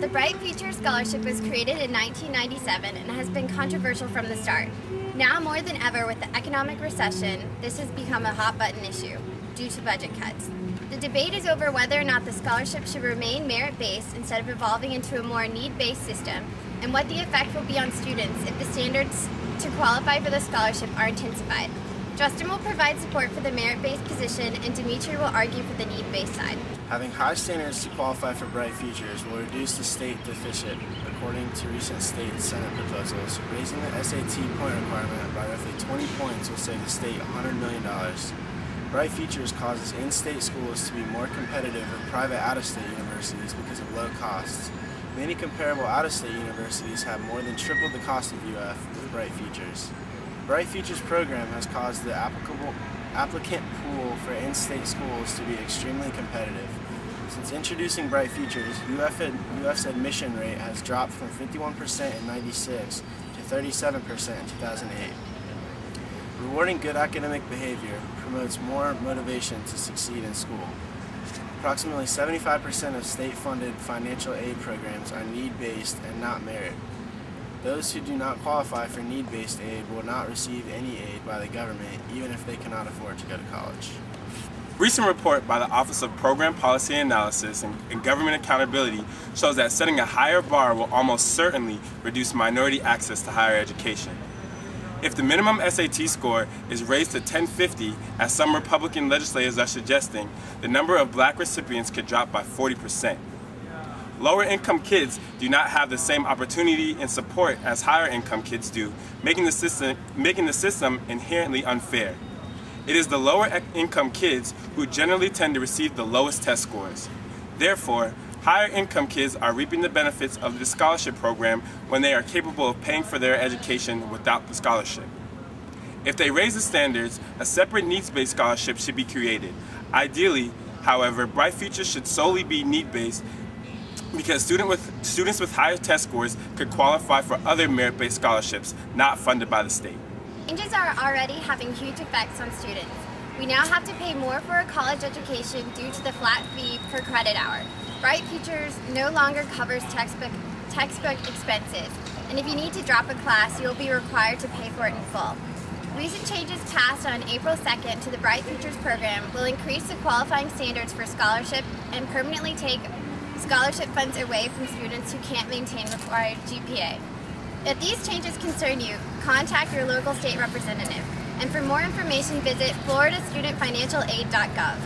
The Bright Futures Scholarship was created in 1997 and has been controversial from the start. Now more than ever with the economic recession, this has become a hot-button issue due to budget cuts. The debate is over whether or not the scholarship should remain merit-based instead of evolving into a more need-based system, and what the effect will be on students if the standards to qualify for the scholarship are intensified. Justin will provide support for the merit-based position, and Dimitri will argue for the need-based side. Having high standards to qualify for Bright Futures will reduce the state deficit, according to recent state and Senate proposals. Raising the SAT point requirement by roughly 20 points will save the state $100 million. Bright Futures causes in-state schools to be more competitive with private out-of-state universities because of low costs. Many comparable out-of-state universities have more than tripled the cost of UF with Bright Futures. Bright Futures program has caused the applicant pool for in-state schools to be extremely competitive. Since introducing Bright Futures, UF's admission rate has dropped from 51% in '96 to 37% in 2008. Rewarding good academic behavior promotes more motivation to succeed in school. Approximately 75% of state-funded financial aid programs are need-based and not merit. Those who do not qualify for need-based aid will not receive any aid by the government, even if they cannot afford to go to college. A recent report by the Office of Program Policy Analysis and Government Accountability shows that setting a higher bar will almost certainly reduce minority access to higher education. If the minimum SAT score is raised to 1050, as some Republican legislators are suggesting, the number of black recipients could drop by 40%. Lower income kids do not have the same opportunity and support as higher income kids do, making the system inherently unfair. It is the lower income kids who generally tend to receive the lowest test scores. Therefore, higher income kids are reaping the benefits of the scholarship program when they are capable of paying for their education without the scholarship. If they raise the standards, a separate needs-based scholarship should be created. Ideally, however, Bright Futures should solely be need-based because students with higher test scores could qualify for other merit-based scholarships not funded by the state. Changes are already having huge effects on students. We now have to pay more for a college education due to the flat fee per credit hour. Bright Futures no longer covers textbook expenses, and if you need to drop a class, you will be required to pay for it in full. Recent changes passed on April 2nd to the Bright Futures program will increase the qualifying standards for scholarship and permanently take scholarship funds away from students who can't maintain required GPA. If these changes concern you, contact your local state representative. And for more information, visit floridastudentfinancialaid.gov.